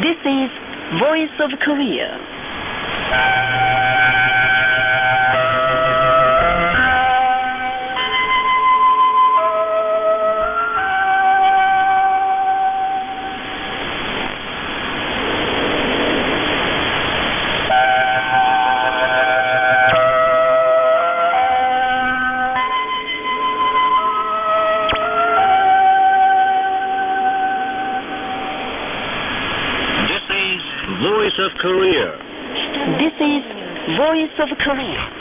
This is Voice of Korea. Voice of Korea. This is Voice of Korea.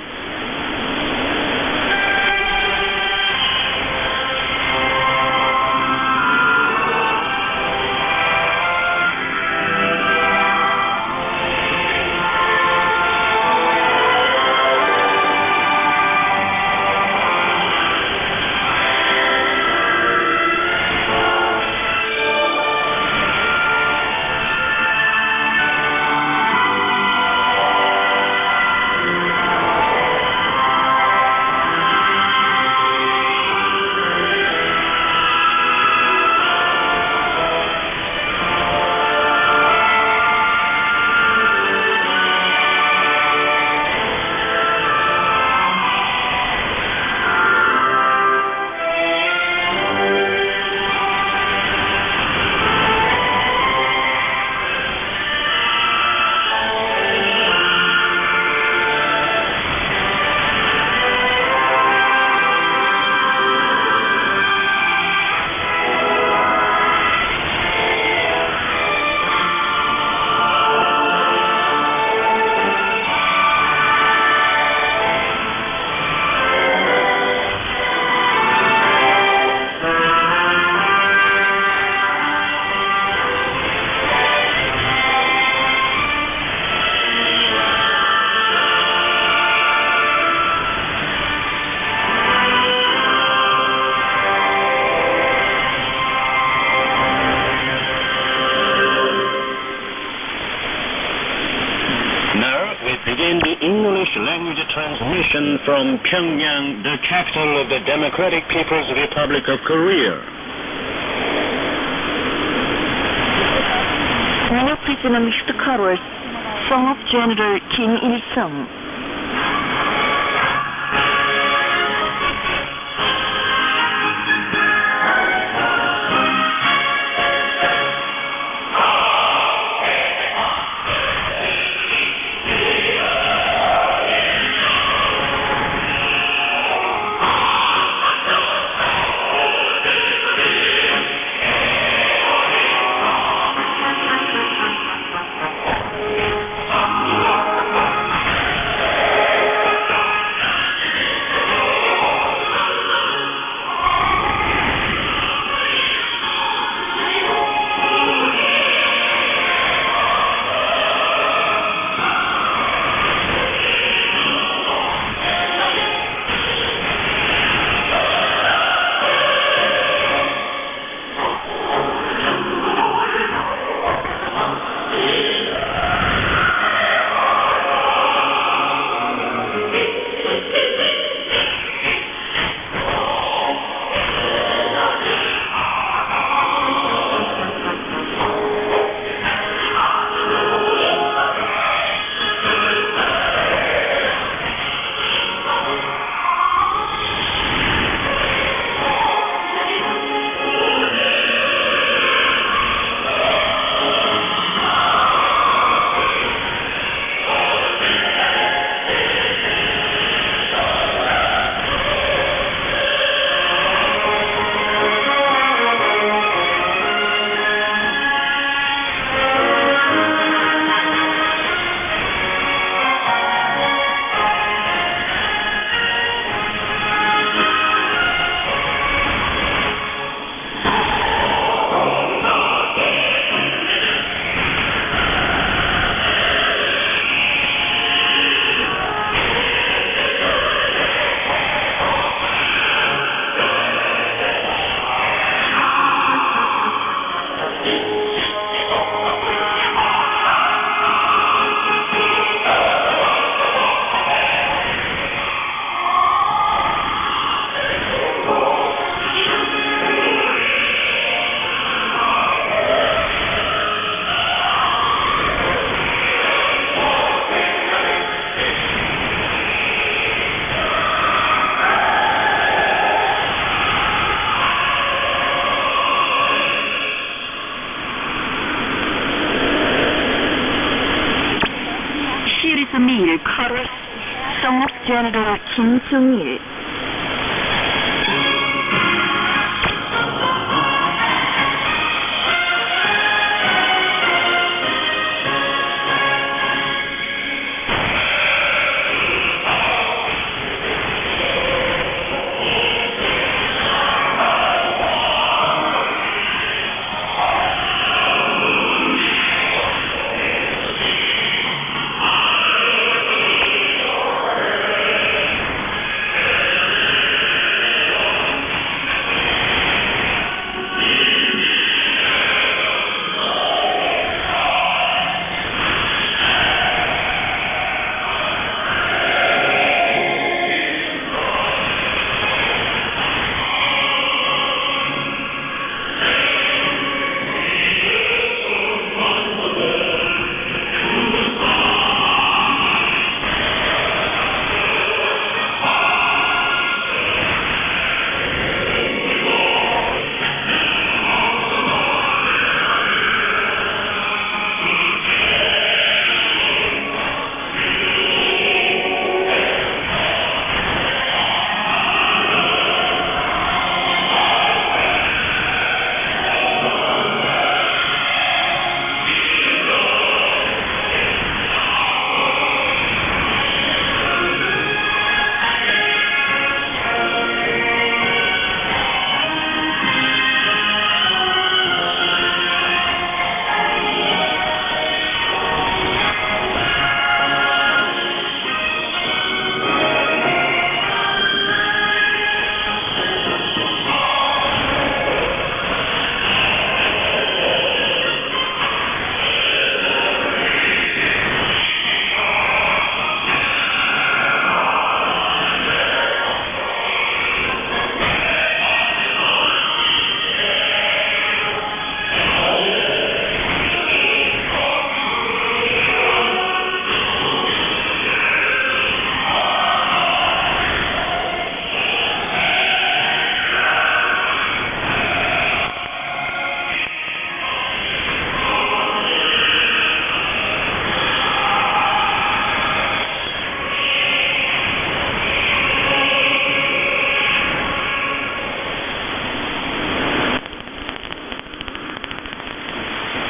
Begin the English language transmission from Pyongyang, the capital of the Democratic People's Republic of Korea. New President Mr. Carlos, son of General Kim Il-sung. 16일 8월 Son of General 김승일.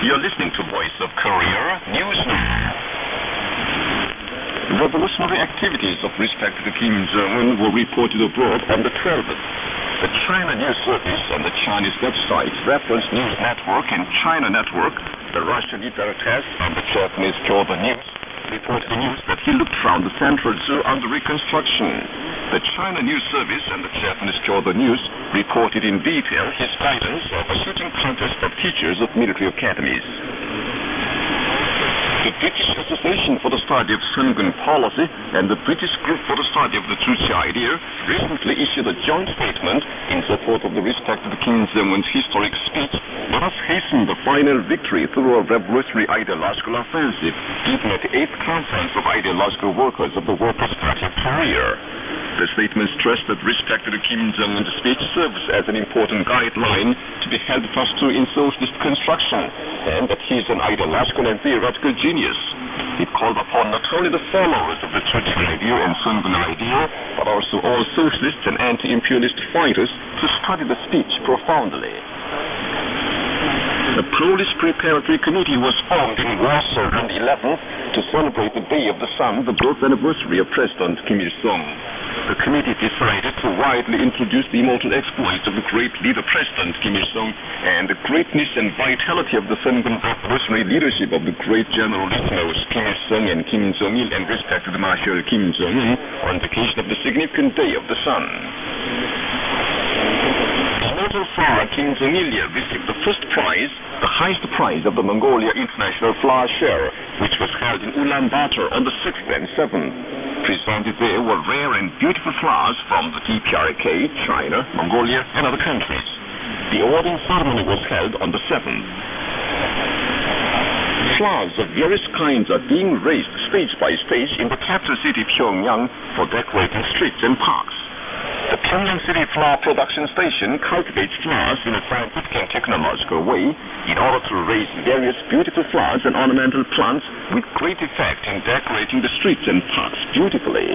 You're listening to Voice of Korea News Now. Revolutionary activities of respected Kim Jong-un were reported abroad on the 12th. The China News Service and the Chinese websites Reference News Network and China Network, the Russian DPRK and the Japanese Kyoto News, reported the news that he looked round the central zoo under reconstruction. The China News Service and the Japanese Kyoto News reported in detail his guidance of a shooting contest of teachers of military academies. The British Association for the Study of Sungun Policy and the British Group for the Study of the Tzu Idea recently issued a joint statement in support of the respected Kim Jong-un's historic speech, "Let us hasten the final victory through a revolutionary ideological offensive," given at the 8th Conference of Ideological Workers of the Workers' Party of Korea. The statement stressed that respected Kim Jong-un's speech serves as an important guideline to be held fast to in socialist construction, and that he is an ideological and theoretical genius. It called upon not only the followers of the Tzu idea and Sungun idea, but also all socialists and anti-imperialist fighters to study the speech profoundly. A pro-list preparatory committee was formed in Warsaw on the 11th to celebrate the Day of the Sun, the birth anniversary of President Kim Il-sung. The committee decided to widely introduce the immortal exploits of the great leader President Kim Il-sung and the greatness and vitality of the Sungun revolutionary leadership of the great General Lieutenants Kim Il-sung and Kim Jong-il and respected Marshal Kim Jong-un on the occasion of the significant Day of the Sun. Immortal flower Kim Jong-il received the first prize, the highest prize of the Mongolia International Flower Show, which was held in Ulaanbaatar on the 6th and 7th. Presented there were rare and beautiful flowers from the DPRK, China, Mongolia, and other countries. The awarding ceremony was held on the 7th. Flowers of various kinds are being raised stage by stage in the capital city Pyongyang for decorating streets and parks. The Pyongyang City Flower Production Station cultivates flowers in a scientific and technological way in order to raise various beautiful flowers and ornamental plants with great effect in decorating the streets and parks beautifully.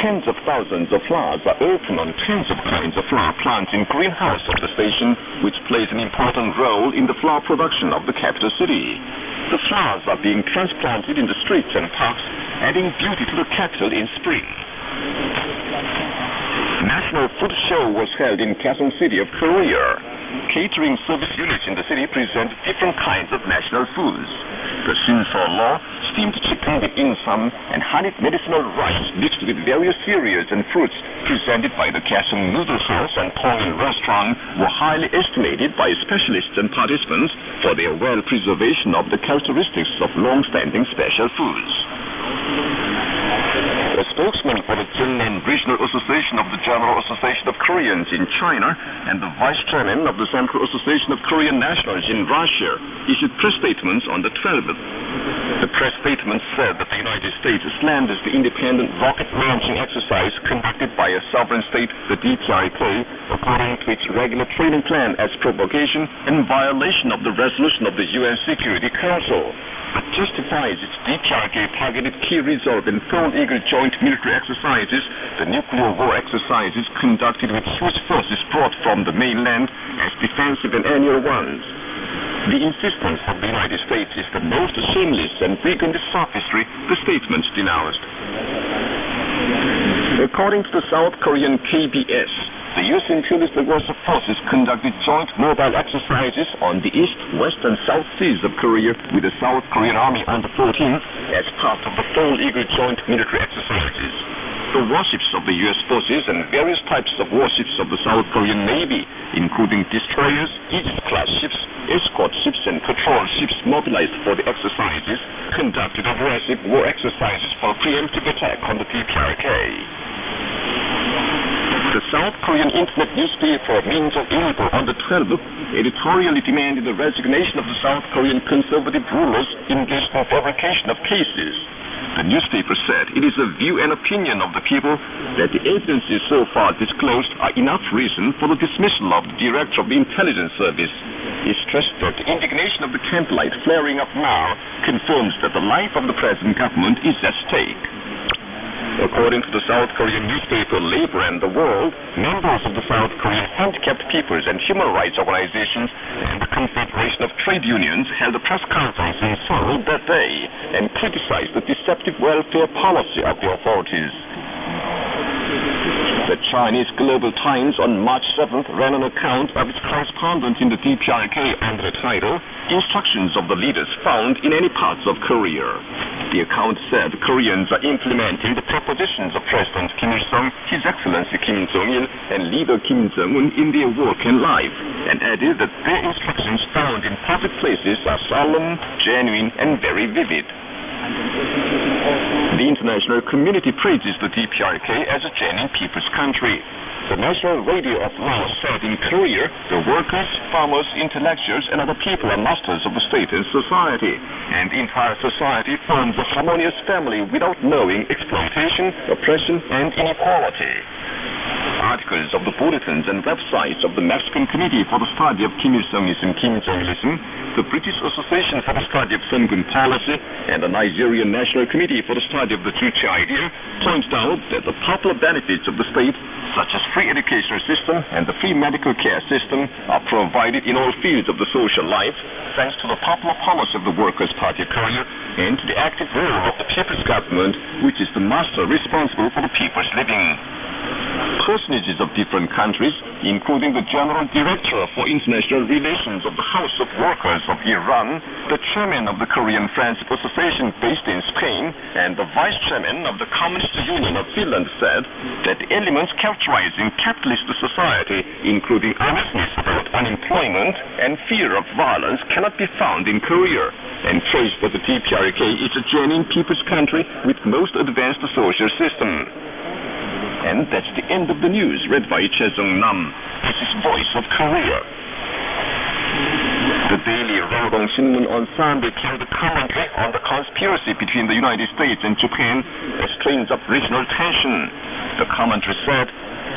Tens of thousands of flowers are open on tens of kinds of flower plants in greenhouse of the station, which plays an important role in the flower production of the capital city. The flowers are being transplanted in the streets and parks, adding beauty to the capital in spring. National Food Show was held in Kaesong City of Korea. Catering service units in the city present different kinds of national foods. The Shinso-lo, steamed chicken with insam, and honeyed medicinal rice mixed with various cereals and fruits presented by the Kaesong Noodle House and Korean restaurant were highly estimated by specialists and participants for their well-preservation of the characteristics of long-standing special foods. A spokesman for the Jeongnam Regional Association of the General Association of Koreans in China and the vice chairman of the Central Association of Korean Nationals in Russia issued press statements on the 12th. The press statement said that the United States slanders the independent rocket launching exercise conducted by a sovereign state, the DPRK, according to its regular training plan as provocation and violation of the resolution of the UN Security Council. It justifies its DPRK-targeted key resolve and Gold Eagle joint military exercises, the nuclear war exercises conducted with huge forces brought from the mainland as defensive and annual ones. The insistence of the United States is the most shameless and weakened sophistry, the statements denounced. According to the South Korean KBS, the U.S. imperialist aggressive forces conducted joint mobile exercises on the east, west, and south seas of Korea with the South Korean Army under 14 as part of the Gold Eagle joint military exercises. The warships of the U.S. forces and various types of warships of the South Korean Navy, including destroyers, Aegis-class ships, escort ships, and patrol ships mobilized for the exercises, conducted aggressive war exercises for preemptive attack on the DPRK. The South Korean internet newspaper Minjo Ilbo on the 12th editorially demanded the resignation of the South Korean conservative rulers engaged in fabrication of cases. The newspaper said it is a view and opinion of the people that the evidences so far disclosed are enough reason for the dismissal of the director of the intelligence service. He stressed that the indignation of the candlelight flaring up now confirms that the life of the present government is at stake. According to the South Korean newspaper Labor and the World, members of the South Korean Handicapped Peoples and Human Rights Organizations and the Confederation of Trade Unions held a press conference in Seoul that day and criticized the deceptive welfare policy of the authorities. The Chinese Global Times on March 7th ran an account of its correspondent in the DPRK under the title, Instructions of the Leaders Found in Any Parts of Korea. The account said Koreans are implementing the propositions of President Kim Il-sung, His Excellency Kim Jong-il, and Leader Kim Jong-un in their work and life, and added that their instructions found in public places are solemn, genuine, and very vivid. The international community praises the DPRK as a genuine people's country. The national radio of Laos said in Korea, the workers, farmers, intellectuals, and other people are masters of the state and society, and the entire society forms a harmonious family without knowing exploitation, oppression, and inequality. Articles of the bulletins and websites of the Mexican Committee for the Study of Kim Il-sungism, Kim Jong-ilism, the British Association for the Study of Sungun Policy, and the Nigerian National Committee for the Study of the Juche Idea pointed out that the popular benefits of the state, such as free educational system and the free medical care system, are provided in all fields of the social life, thanks to the popular policy of the Workers' Party of Korea and to the active role of the People's Government, which is the master responsible for the people's living. Personages of different countries, including the General Director for International Relations of the House of Workers of Iran, the Chairman of the Korean Friendship Association based in Spain, and the Vice Chairman of the Communist Union of Finland said that elements characterizing capitalist society, including earnestness about unemployment and fear of violence, cannot be found in Korea, and praised that the DPRK is a genuine people's country with most advanced social system. And that's the end of the news, read by Chesung Nam. This is Voice of Korea. The daily Rodong Shinmun on Sunday carried a commentary on the conspiracy between the United States and Japan as strains up regional tension. The commentary said,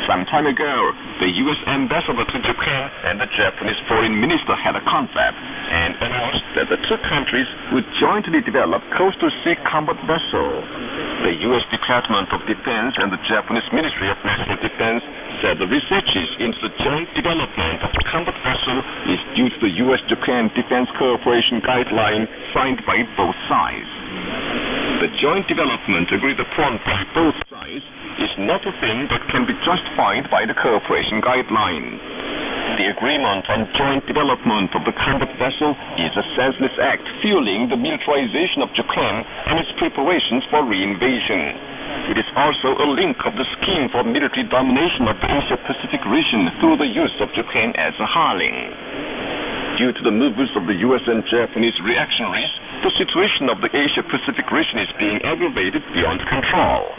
Some time ago, the U.S. ambassador to Japan and the Japanese foreign minister had a confab and announced that the two countries would jointly develop coastal sea combat vessel. The U.S. Department of Defense and the Japanese Ministry of National Defense said the researches into the joint development of the combat vessel is due to the U.S.-Japan Defense Cooperation Guideline signed by both sides. The joint development agreed upon by both sides is not a thing that can be justified by the cooperation guideline. The agreement on joint development of the combat vessel is a senseless act fueling the militarization of Japan and its preparations for reinvasion. It is also a link of the scheme for military domination of the Asia-Pacific region through the use of Japan as a hireling. Due to the movements of the U.S. and Japanese reactionaries, the situation of the Asia-Pacific region is being aggravated beyond control.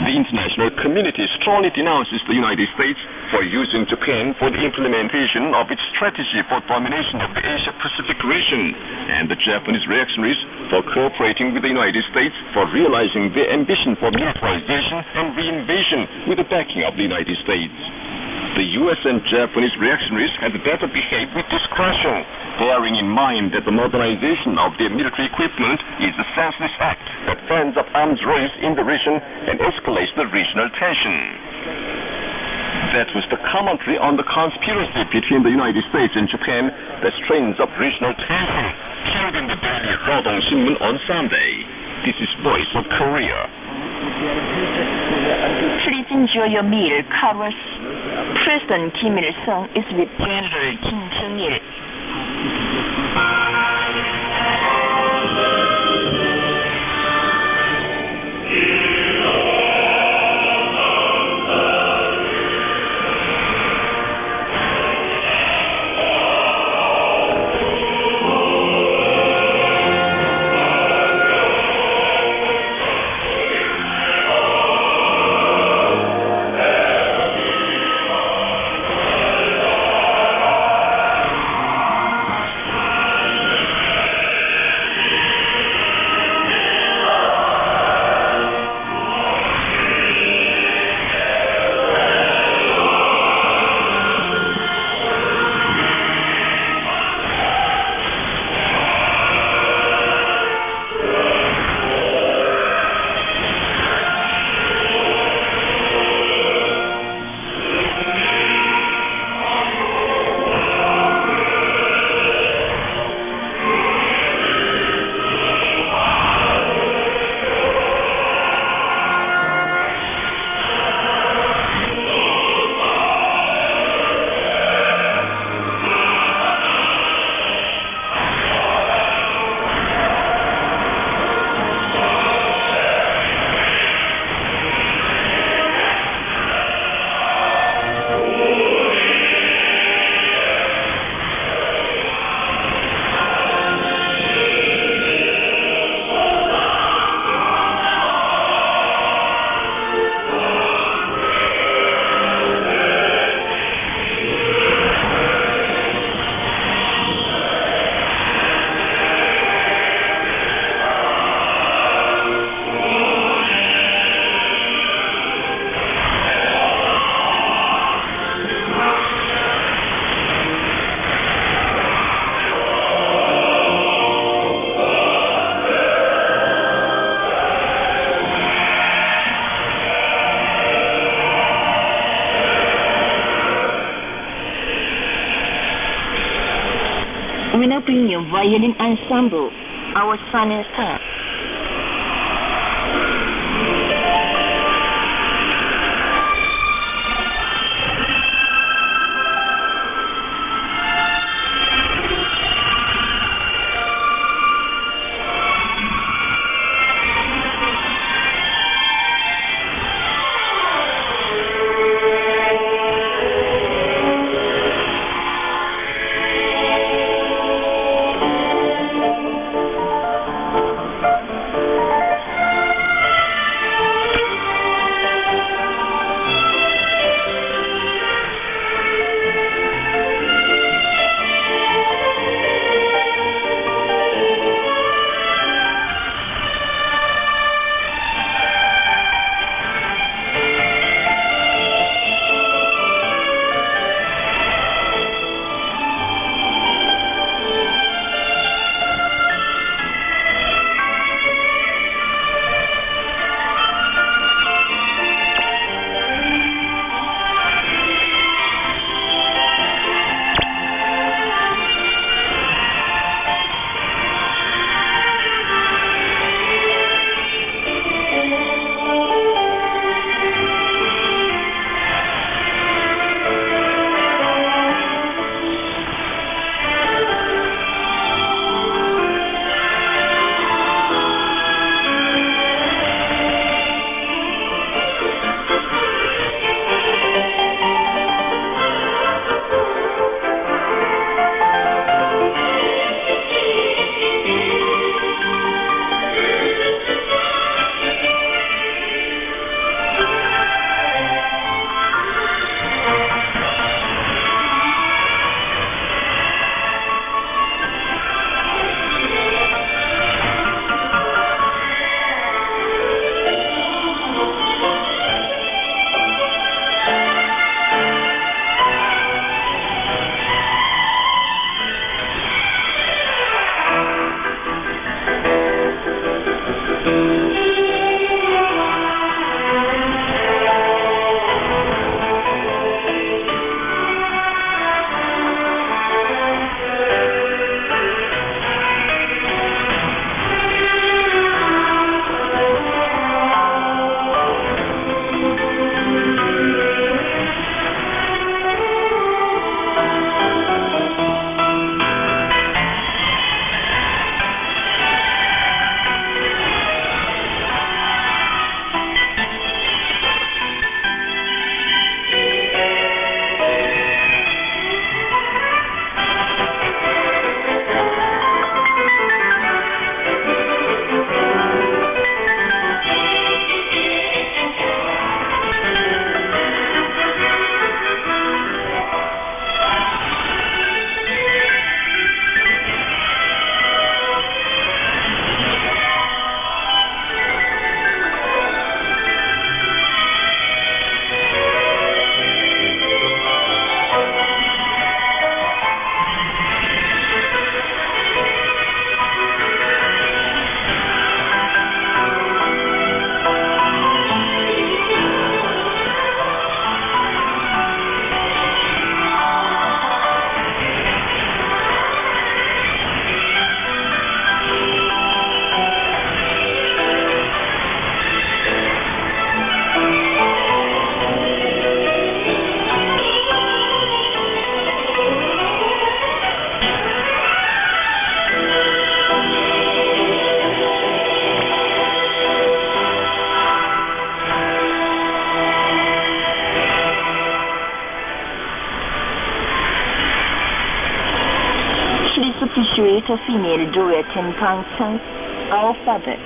The international community strongly denounces the United States for using Japan for the implementation of its strategy for domination of the Asia-Pacific region, and the Japanese reactionaries for cooperating with the United States for realizing their ambition for militarization and reinvasion with the backing of the United States. The U.S. and Japanese reactionaries had better behave with discretion, bearing in mind that the modernization of their military equipment is a senseless act that fans up arms race in the region and escalates the regional tension. That was the commentary on the conspiracy between the United States and Japan that strains up regional tension, carried in the daily Rodong Shinmun on Sunday. This is Voice of Korea. Please enjoy your meal, Carlos. President Kim Il-sung is with General Kim Jong-il. We now bring you violin ensemble, Our Sun and Star. little female duet in consonant alphabet.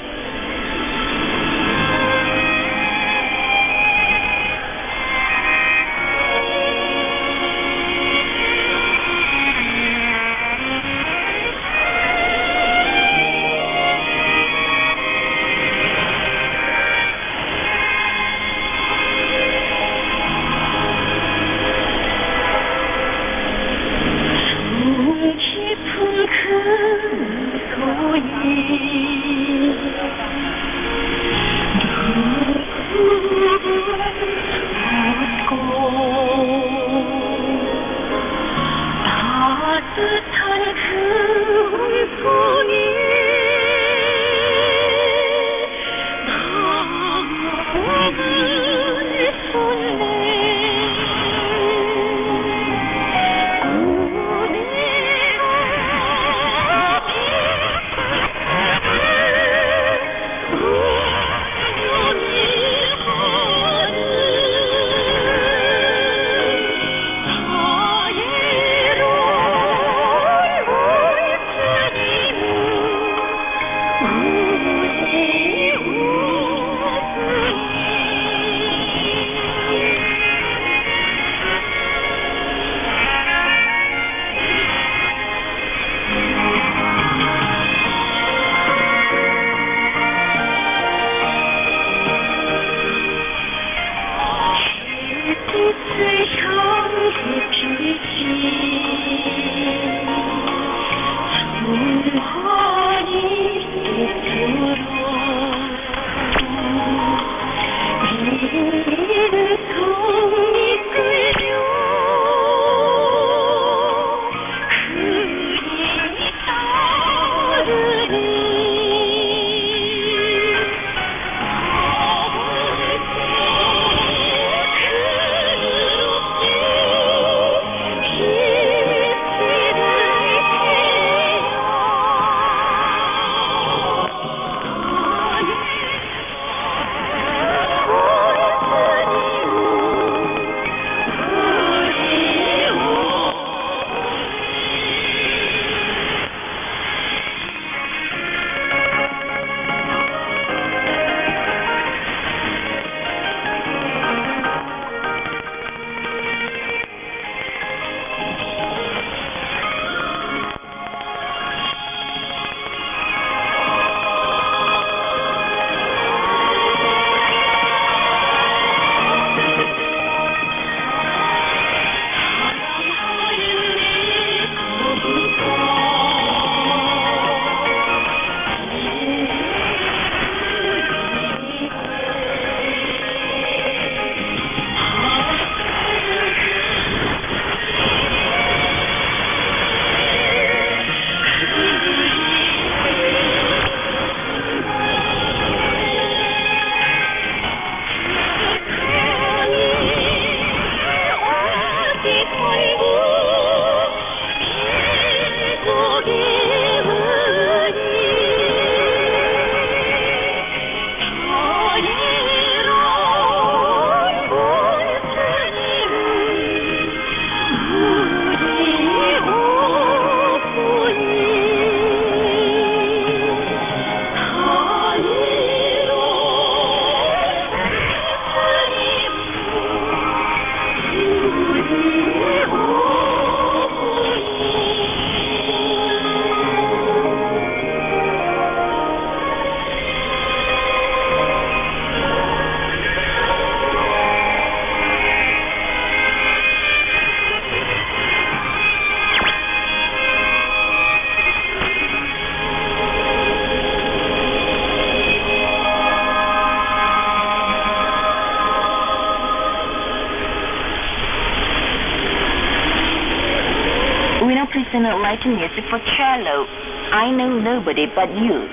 Listener writing music for cello. I know nobody but you.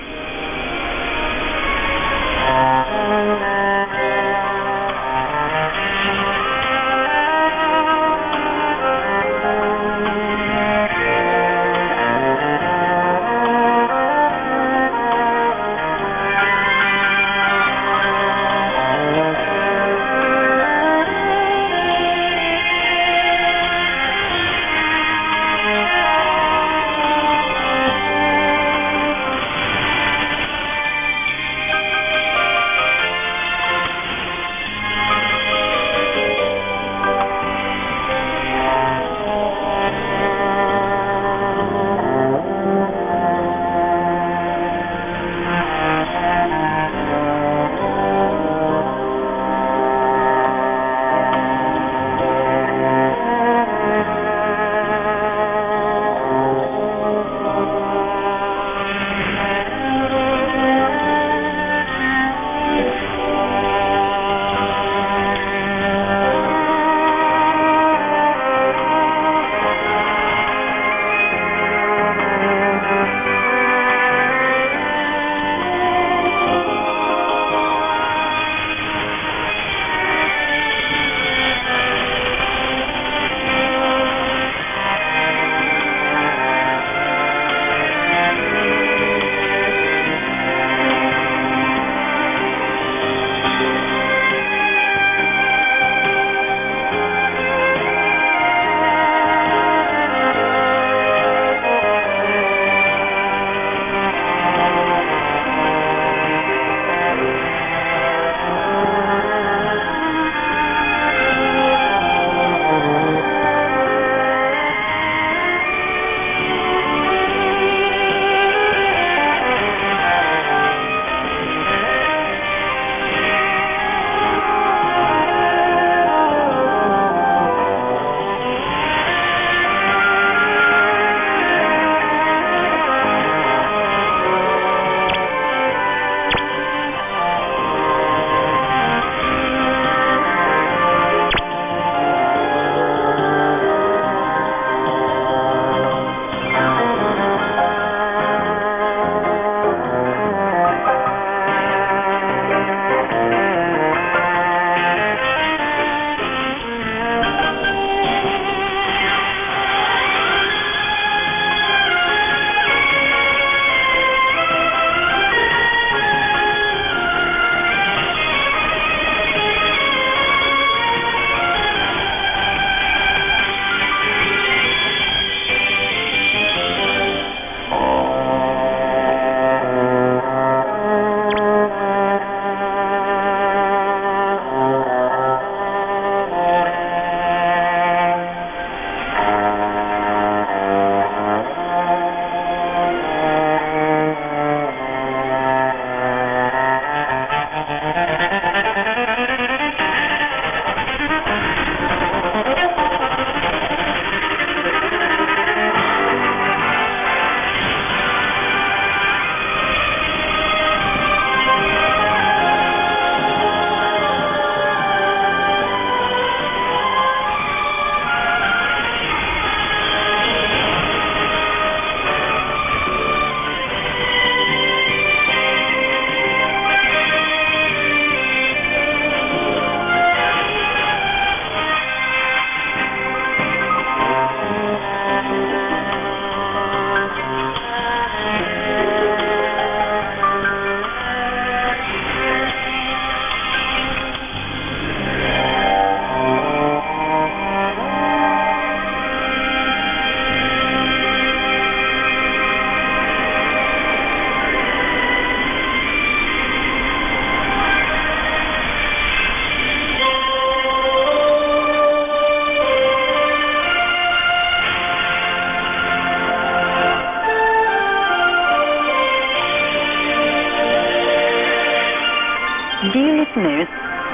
Dear listeners,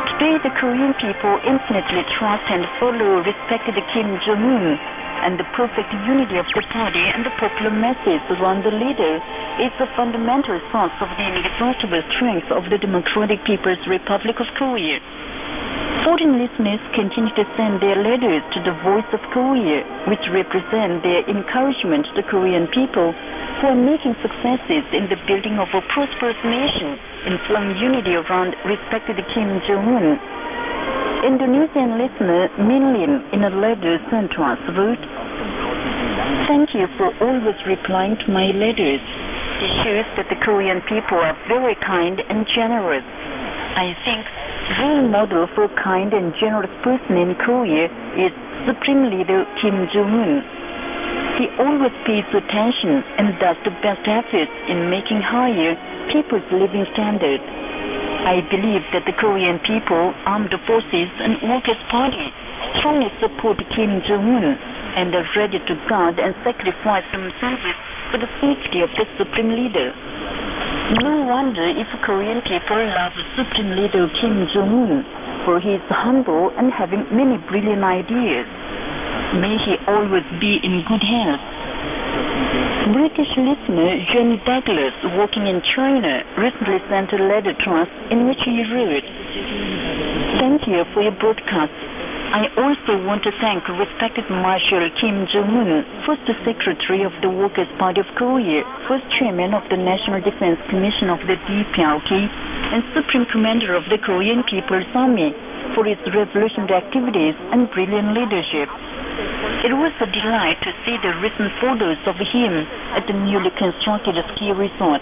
today the Korean people infinitely trust and follow respected Kim Jong-un, and the perfect unity of the party and the popular masses around the leader is the fundamental source of the inexhaustible strength of the Democratic People's Republic of Korea. Foreign listeners continue to send their letters to the Voice of Korea, which represent their encouragement to the Korean people who are making successes in the building of a prosperous nation in firm unity around respected Kim Jong-un. Indonesian listener Min Lim, in a letter sent to us, wrote, "Thank you for always replying to my letters. It shows that the Korean people are very kind and generous. I think role model for a kind and generous person in Korea is Supreme Leader Kim Jong-un. He always pays attention and does the best efforts in making higher people's living standard. I believe that the Korean people, armed forces and Workers' Party strongly support Kim Jong-un and are ready to guard and sacrifice themselves for the safety of the Supreme Leader. No wonder if Korean people love Supreme Leader Kim Jong-un, for he is humble and having many brilliant ideas. May he always be in good health." British listener John Douglas, working in China, recently sent a letter to us in which he wrote, "Thank you for your broadcast. I also want to thank respected Marshal Kim Jong-un, First Secretary of the Workers' Party of Korea, First Chairman of the National Defense Commission of the DPRK, and Supreme Commander of the Korean People's Army for his revolutionary activities and brilliant leadership. It was a delight to see the recent photos of him at the newly constructed ski resort.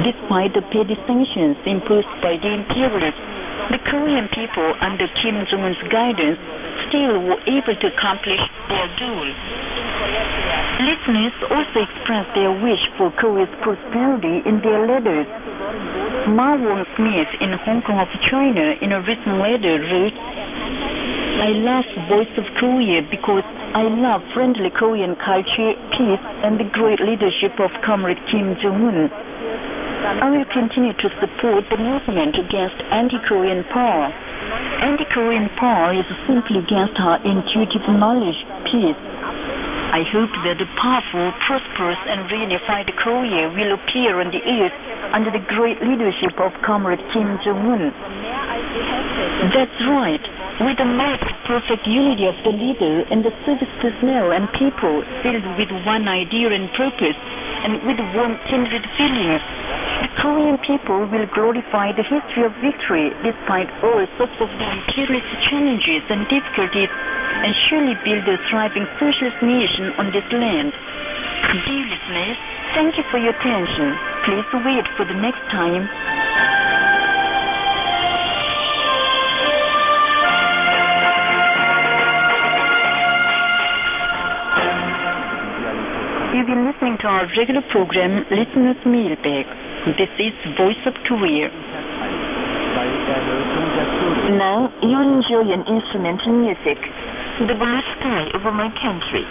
Despite the petty sanctions imposed by the imperialists, the Korean people, under Kim Jong-un's guidance, still were able to accomplish their goal." Listeners also expressed their wish for Korea's prosperity in their letters. Ma Wong-Smith in Hong Kong of China, in a recent letter, wrote, "I love Voice of Korea because I love friendly Korean culture, peace, and the great leadership of Comrade Kim Jong-un. I will continue to support the movement against anti-Korean power. Anti-Korean power is simply against our intuitive knowledge, peace. I hope that a powerful, prosperous, and reunified Korea will appear on the earth under the great leadership of Comrade Kim Jong-un." That's right. With the most perfect unity of the leader and the service personnel and people filled with one idea and purpose, and with warm kindred feelings, the Korean people will glorify the history of victory despite all sorts of the imperialist challenges and difficulties, and surely build a thriving socialist nation on this land. Dear listeners, thank you for your attention. Please wait for the next time. You've been listening to our regular program, Listener's Mailbag. This is Voice of Korea. Now you'll enjoy an instrumental music, "The Blue Sky Over My Country."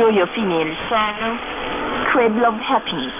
Enjoy your female song, Cradle of Happiness.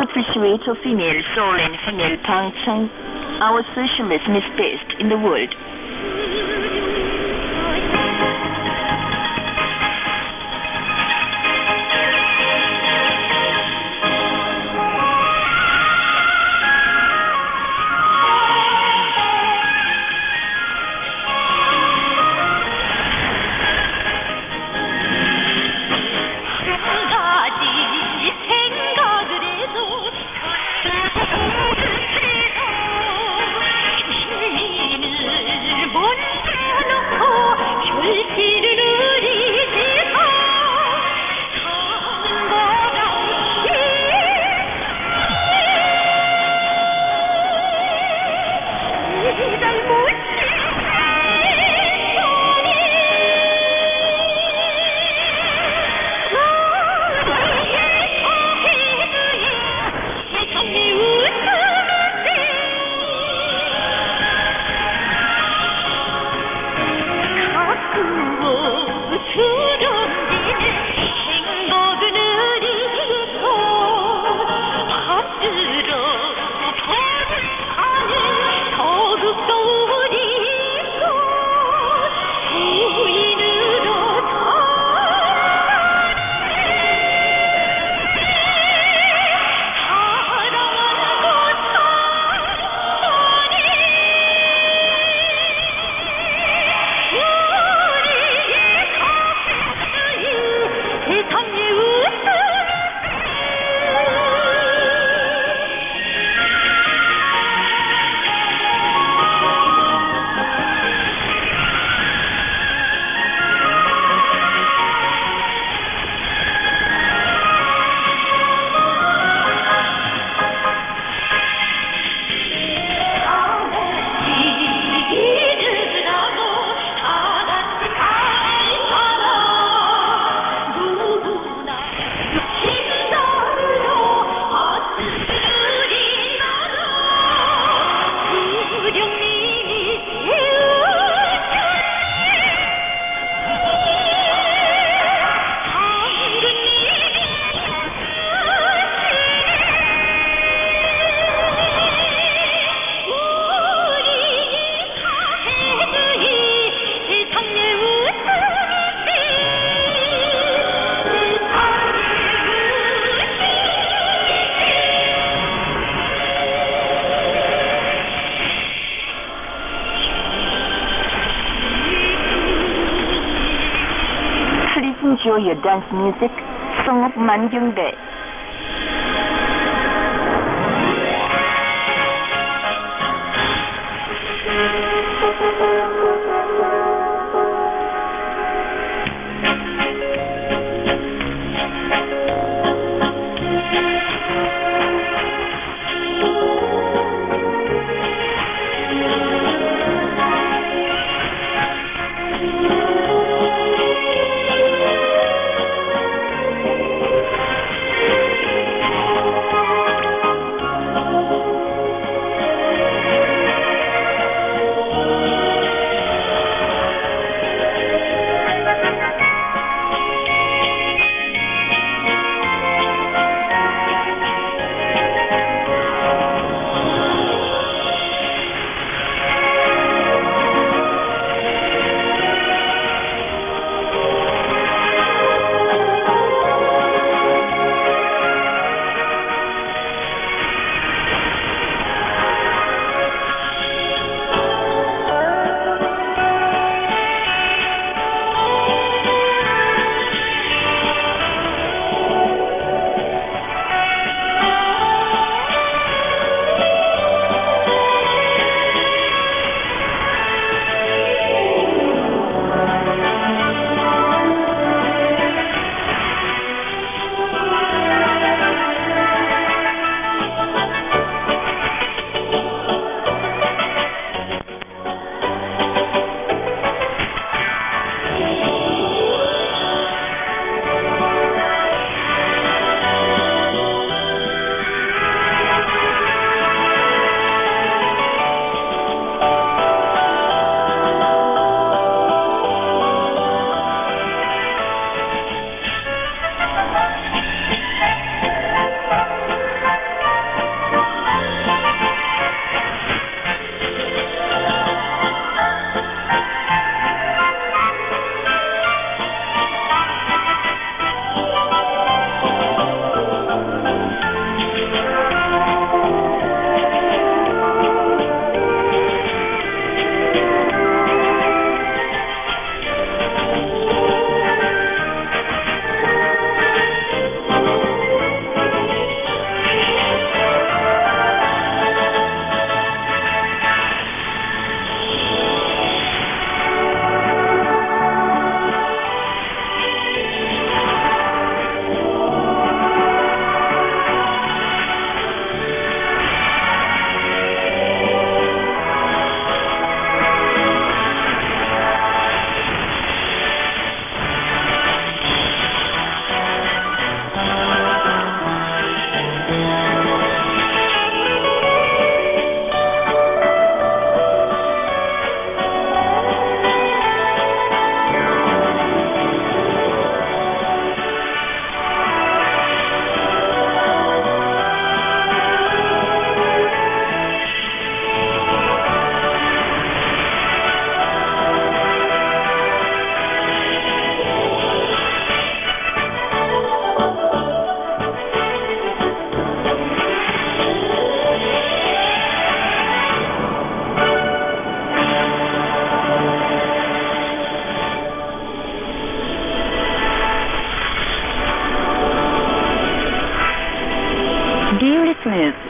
Appreciate your female soul and female function. Our socialism is best in the world. enjoy your dance music, Song of Mangyongdae.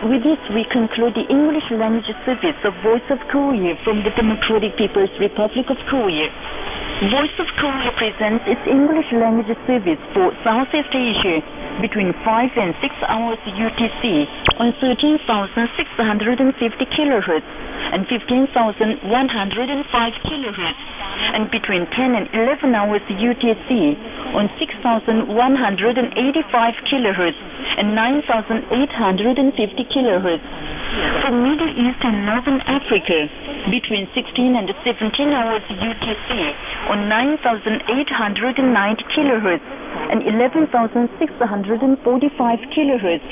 With this, we conclude the English language service of Voice of Korea from the Democratic People's Republic of Korea. Voice of Korea presents its English language service for Southeast Asia between 5 and 6 hours UTC on 13,650 kHz and 15,105 kHz, and between 10 and 11 hours UTC on 6,185 kHz and 9,850 kHz. For Middle East and Northern Africa, between 16 and 17 hours UTC on 9,890 kHz and 11,645 kHz,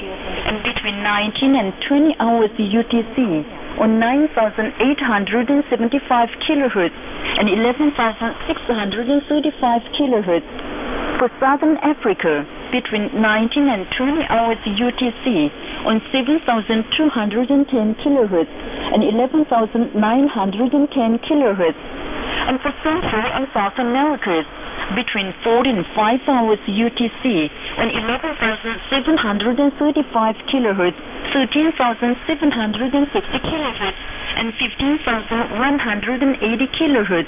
and between 19 and 20 hours UTC on 9,875 kHz and 11,635 kHz. For Southern Africa, between 19 and 20 hours UTC on 7,210 kHz and 11,910 kHz. And for Central and South America, between 4 and 5 hours UTC on 11,735 kHz, 13,760 kHz, and 15,180 kHz,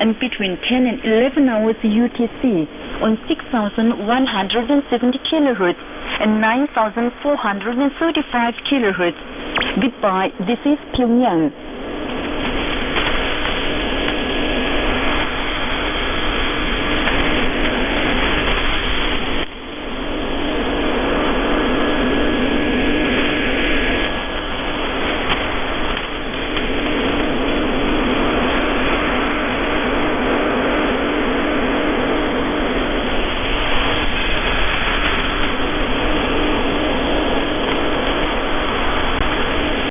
and between 10 and 11 hours UTC on 6,170 kHz and 9,435 kHz. Goodbye, this is Pyongyang.